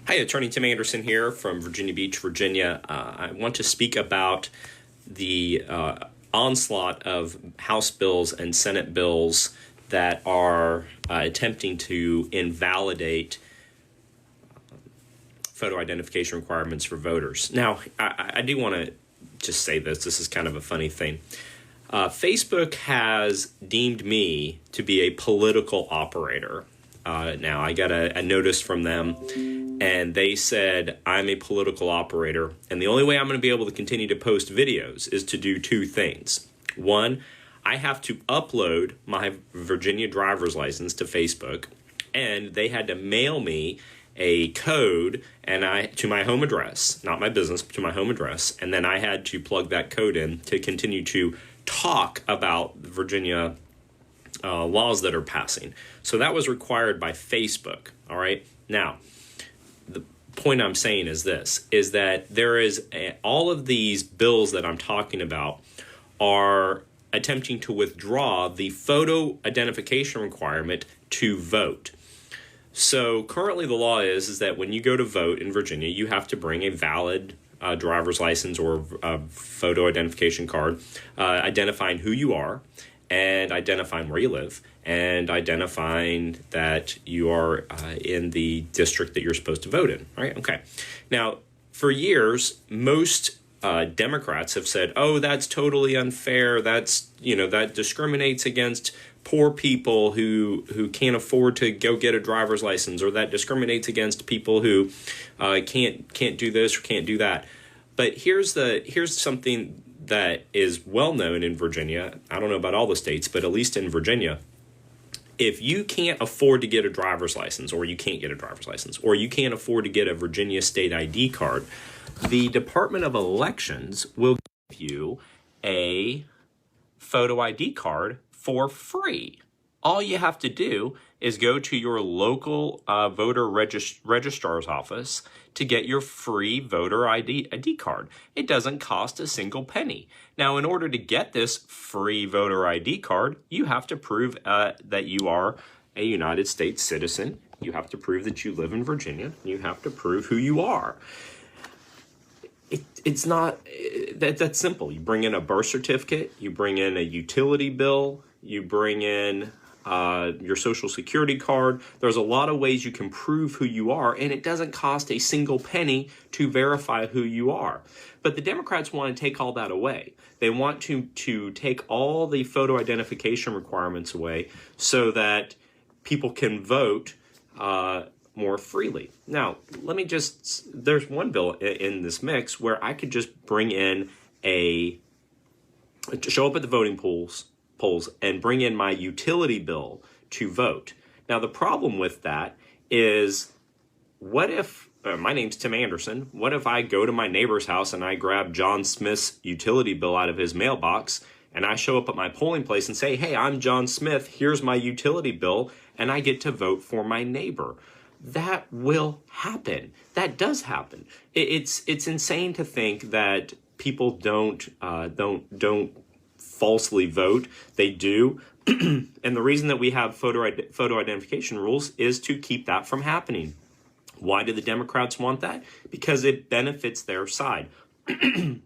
Hi, Attorney Tim Anderson here from Virginia Beach, Virginia. I want to speak about the onslaught of House bills and Senate bills that are attempting to invalidate photo identification requirements for voters. Now, I do want to just say this. This is kind of a funny thing. Facebook has deemed me to be a political operator. Now, I got a notice from them, and they said I'm a political operator, and the only way I'm going to be able to continue to post videos is to do two things. One, I have to upload my Virginia driver's license to Facebook, and they had to mail me a code to my home address, not my business, but to my home address, and then I had to plug that code in to continue to talk about Virginia laws that are passing. So that was required by Facebook. All right. Now, the point I'm saying is this, is that there is all of these bills that I'm talking about are attempting to withdraw the photo identification requirement to vote. So currently the law is that when you go to vote in Virginia, you have to bring a valid driver's license or photo identification card identifying who you are, and identifying where you live, and identifying that you are in the district that you're supposed to vote in, right? Okay. Now, for years, most Democrats have said, oh, that's totally unfair. That discriminates against poor people who can't afford to go get a driver's license, or that discriminates against people who can't do this or can't do that. But here's something that is well known in Virginia. I don't know about all the states, but at least in Virginia, if you can't afford to get a driver's license, or you can't get a driver's license, or you can't afford to get a Virginia state ID card, the Department of Elections will give you a photo ID card for free. All you have to do is go to your local voter registrar's office to get your free voter ID card. It doesn't cost a single penny. Now, in order to get this free voter ID card, you have to prove that you are a United States citizen. You have to prove that you live in Virginia. You have to prove who you are. It's not that's simple. You bring in a birth certificate, you bring in a utility bill, you bring in your social security card. There's a lot of ways you can prove who you are, and it doesn't cost a single penny to verify who you are. But the Democrats want to take all that away. They want to take all the photo identification requirements away so that people can vote more freely. Now, there's one bill in this mix where I could just bring in show up at the voting polls and bring in my utility bill to vote. Now, the problem with that is, what if, my name's Tim Anderson, what if I go to my neighbor's house and I grab John Smith's utility bill out of his mailbox, and I show up at my polling place and say, hey, I'm John Smith, here's my utility bill, and I get to vote for my neighbor? That will happen. That does happen. It's insane to think that people don't falsely vote. They do. And the reason that we have photo identification rules is to keep that from happening. Why do the Democrats want that? Because it benefits their side.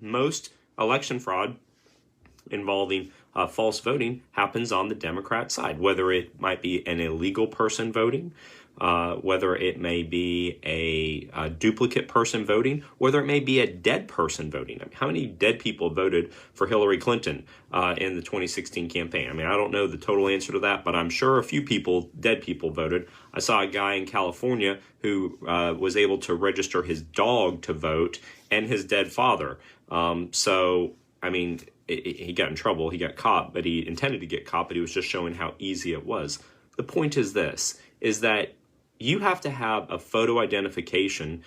Most election fraud involving false voting happens on the Democrat side, whether it might be an illegal person voting, whether it may be a duplicate person voting, whether it may be a dead person voting. I mean, how many dead people voted for Hillary Clinton in the 2016 campaign? I mean, I don't know the total answer to that, but I'm sure a few dead people voted. I saw a guy in California who was able to register his dog to vote and his dead father. So, I mean, he got in trouble. He got caught, but he intended to get caught, but he was just showing how easy it was. The point is this, is that you have to have a photo identification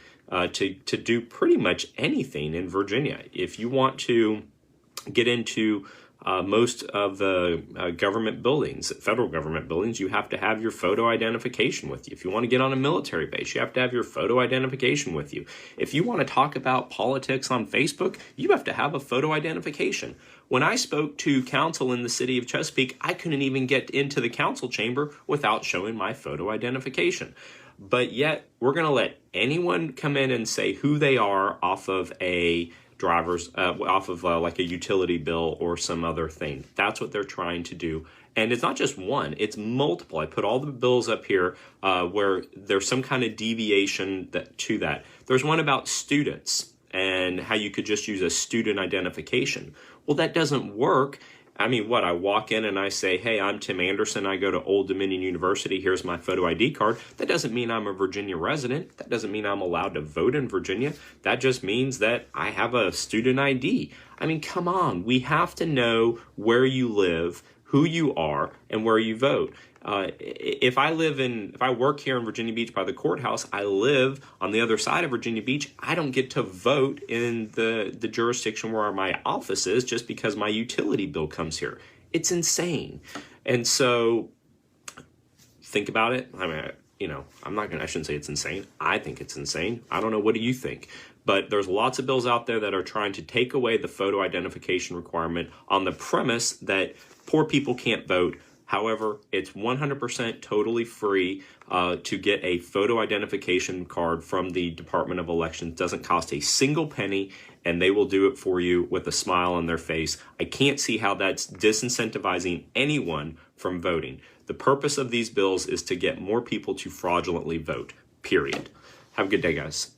to do pretty much anything in Virginia. If you want to get into most of the government buildings, federal government buildings, you have to have your photo identification with you. If you want to get on a military base, you have to have your photo identification with you. If you want to talk about politics on Facebook, you have to have a photo identification. When I spoke to council in the city of Chesapeake, I couldn't even get into the council chamber without showing my photo identification. but yet we're going to let anyone come in and say who they are off of a like a utility bill or some other thing. That's what they're trying to do. And it's not just one, it's multiple. I put all the bills up here where there's some kind of deviation to that. There's one about students and how you could just use a student identification. Well, that doesn't work. I mean, I walk in and I say, hey, I'm Tim Anderson. I go to Old Dominion University. Here's my photo ID card. That doesn't mean I'm a Virginia resident. That doesn't mean I'm allowed to vote in Virginia. That just means that I have a student ID. I mean, come on. We have to know where you live, who you are, and where you vote. If I work here in Virginia Beach by the courthouse, I live on the other side of Virginia Beach, I don't get to vote in the jurisdiction where my office is just because my utility bill comes here. It's insane. And so think about it. I mean, I shouldn't say it's insane. I think it's insane. I don't know. What do you think? But there's lots of bills out there that are trying to take away the photo identification requirement on the premise that poor people can't vote. However, it's 100% totally free to get a photo identification card from the Department of Elections. It doesn't cost a single penny, and they will do it for you with a smile on their face. I can't see how that's disincentivizing anyone from voting. The purpose of these bills is to get more people to fraudulently vote, period. Have a good day, guys.